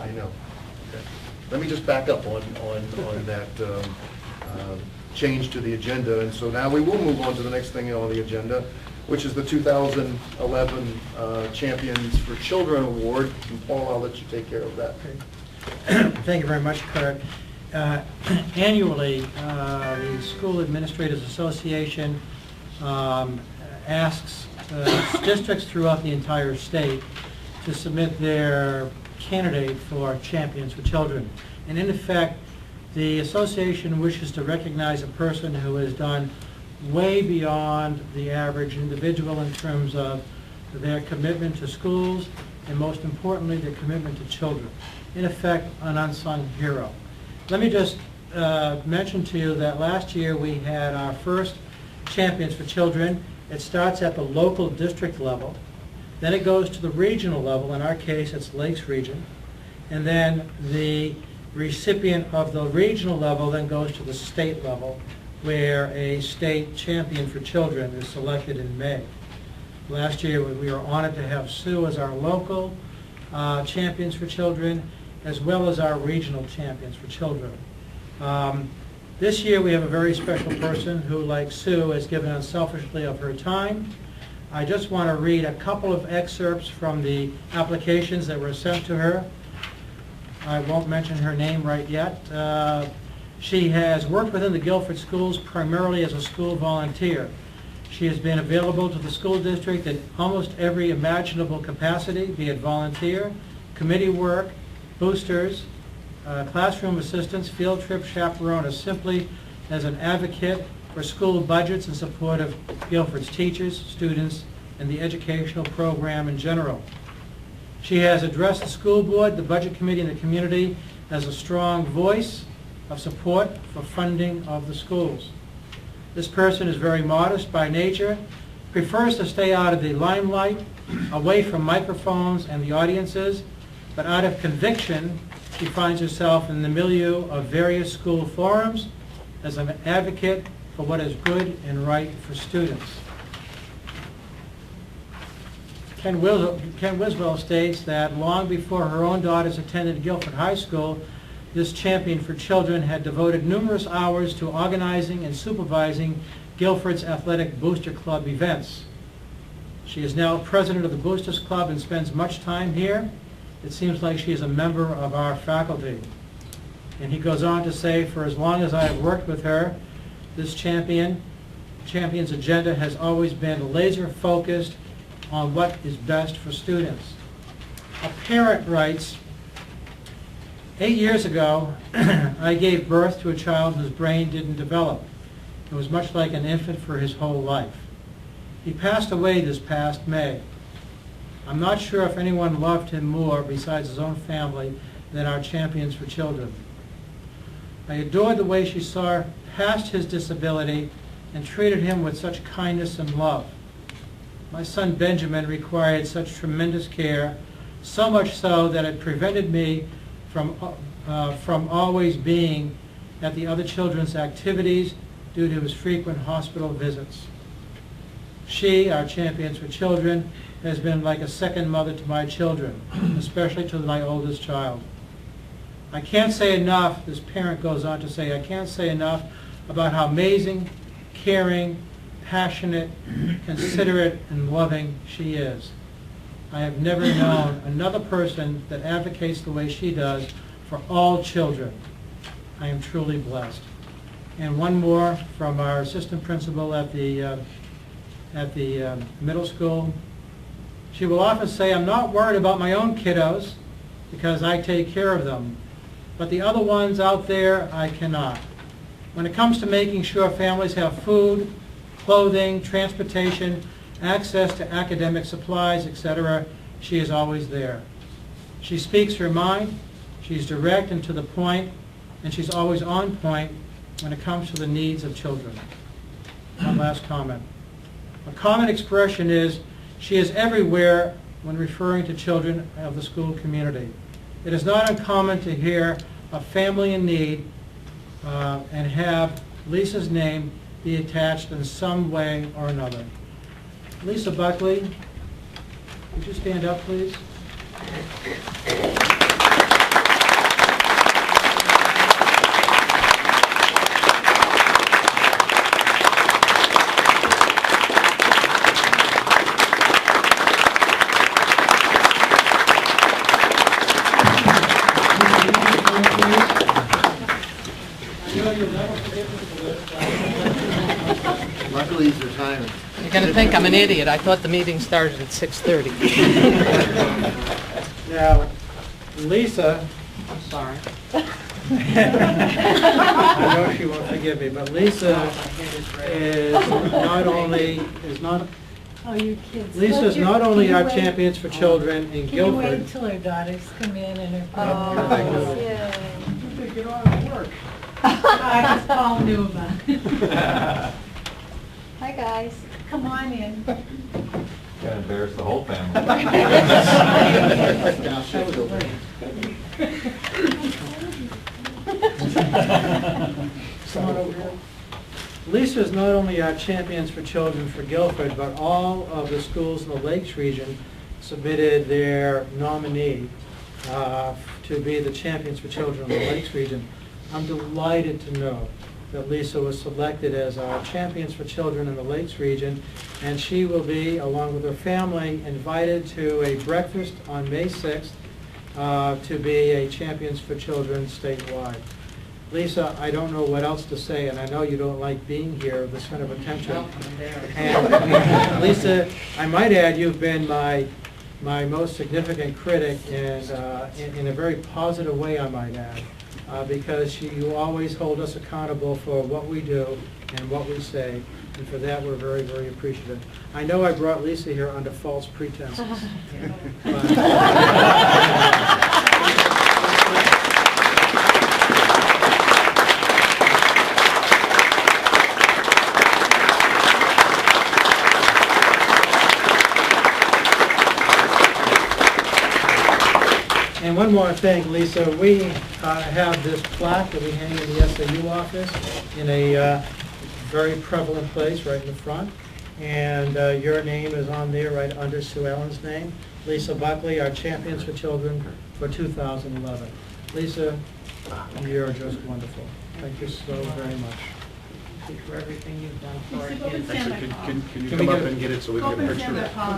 I know. Okay. Let me just back up on that change to the agenda. And so now we will move on to the next thing on the agenda, which is the 2011 Champions for Children Award. And Paul, I'll let you take care of that. Thank you very much, Kurt. Annually, the School Administrators Association asks districts throughout the entire state to submit their candidate for Champions for Children. And in effect, the association wishes to recognize a person who has done way beyond the average individual in terms of their commitment to schools and, most importantly, their commitment to children. In effect, an unsung hero. Let me just mention to you that last year we had our first Champions for Children. It starts at the local district level, then it goes to the regional level. In our case, it's Lakes Region, and then the recipient of the regional level then goes to the state level, where a state champion for children is selected in May. Last year we were honored to have Sue as our local Champions for Children, as well as our regional Champions for Children. This year we have a very special person who, like Sue, has given unselfishly of her time. I just want to read a couple of excerpts from the applications that were sent to her. I won't mention her name right yet. She has worked within the Guilford schools primarily as a school volunteer. She has been available to the school district in almost every imaginable capacity, be it volunteer, committee work, boosters, classroom assistance, field trip chaperone, or simply as an advocate for school budgets in support of Guilford's teachers, students, and the educational program in general. She has addressed the school board, the budget committee, and the community as a strong voice of support for funding of the schools. This person is very modest by nature, prefers to stay out of the limelight, away from microphones and the audiences, but out of conviction, she finds herself in the milieu of various school forums as an advocate for what is good and right for students. Ken Wiswell states that long before her own daughters attended Guilford High School, this champion for children had devoted numerous hours to organizing and supervising Guilford's athletic booster club events. She is now president of the Boosters Club and spends much time here. It seems like she is a member of our faculty. And he goes on to say, for as long as I have worked with her, this champion's agenda has always been laser focused on what is best for students. A parent writes, 8 years ago, I gave birth to a child whose brain didn't develop. It was much like an infant for his whole life. He passed away this past May. I'm not sure if anyone loved him more besides his own family than our Champions for Children. I adored the way she saw past his disability and treated him with such kindness and love. My son Benjamin required such tremendous care, so much so that it prevented me from always being at the other children's activities due to his frequent hospital visits. She, our Champions for Children, has been like a second mother to my children, especially to my oldest child. I can't say enough, this parent goes on to say, I can't say enough about how amazing, caring, passionate, considerate, and loving she is. I have never known another person that advocates the way she does for all children. I am truly blessed. And one more from our assistant principal at the middle school. She will often say, I'm not worried about my own kiddos because I take care of them, but the other ones out there, I cannot. When it comes to making sure families have food, clothing, transportation, access to academic supplies, etc., she is always there. She speaks her mind, she's direct and to the point, and she's always on point when it comes to the needs of children. One last comment. A common expression is, she is everywhere when referring to children of the school community. It is not uncommon to hear a family in need and have Lisa's name be attached in some way or another. Lisa Buckley, would you stand up, please? Luckily, he's retiring. You're going to think I'm an idiot. I thought the meeting started at 6:30. Now, Lisa, I'm sorry. I know she won't forgive me, but Lisa Oh, you kids. Lisa is not only our champions for children in Can you wait Guilford. until her daughters come in and her Oh, granddaughters? yay. Get on and work. I just Paul knew about it. Hi, guys. Come on in. Gonna embarrass the whole family. Lisa is not only our champions for children for Guilford, but all of the schools in the Lakes region submitted their nominee to be the champions for children in the Lakes region. I'm delighted to know that Lisa was selected as our champions for children in the Lakes region, and she will be, along with her family, invited to a breakfast on May 6th to be a champions for children statewide. Lisa, I don't know what else to say, and I know you don't like being here, the center of attention. And Lisa, I might add, you've been my most significant critic, and in a very positive way, I might add, because you always hold us accountable for what we do and what we say, and for that, we're very, very appreciative. I know I brought Lisa here under false pretenses. And one more thing, Lisa, we have this plaque that we hang in the SAU office in a very prevalent place right in the front. And your name is on there right under Sue Ellen's name. Lisa Buckley, our Champions for Children for 2011. Lisa, you're just wonderful. Thank you so very much. Thank you for everything you've done for our Lisa, go kids. and stand Actually, by Paul. can you Can come we up get- and get it so we Go can up get a and stand by picture? Paul.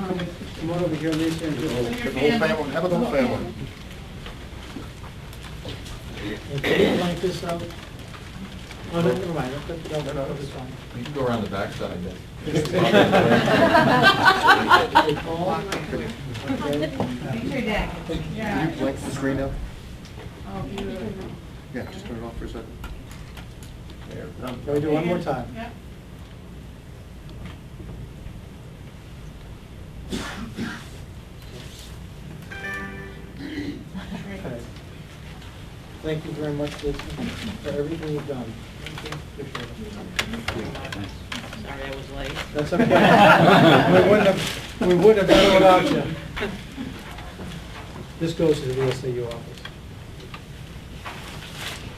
Come on over here, Lisa, and The whole just... family, have it the whole family. And can you blank this out? Oh, no, never mind. No, it's fine. You can go around the backside then. Hey, Paul? Okay. Make sure Dad gets it. Can Yeah. you blank the screen out? Oh, beautiful. Yeah, just turn it off for a second. There. Can we do one more time? Yep. Okay. Thank you very much, Lisa, for everything you've done. Appreciate it. Sorry I was late. That's okay. We wouldn't have done it without you. This goes to the VSAU office.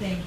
Thank you.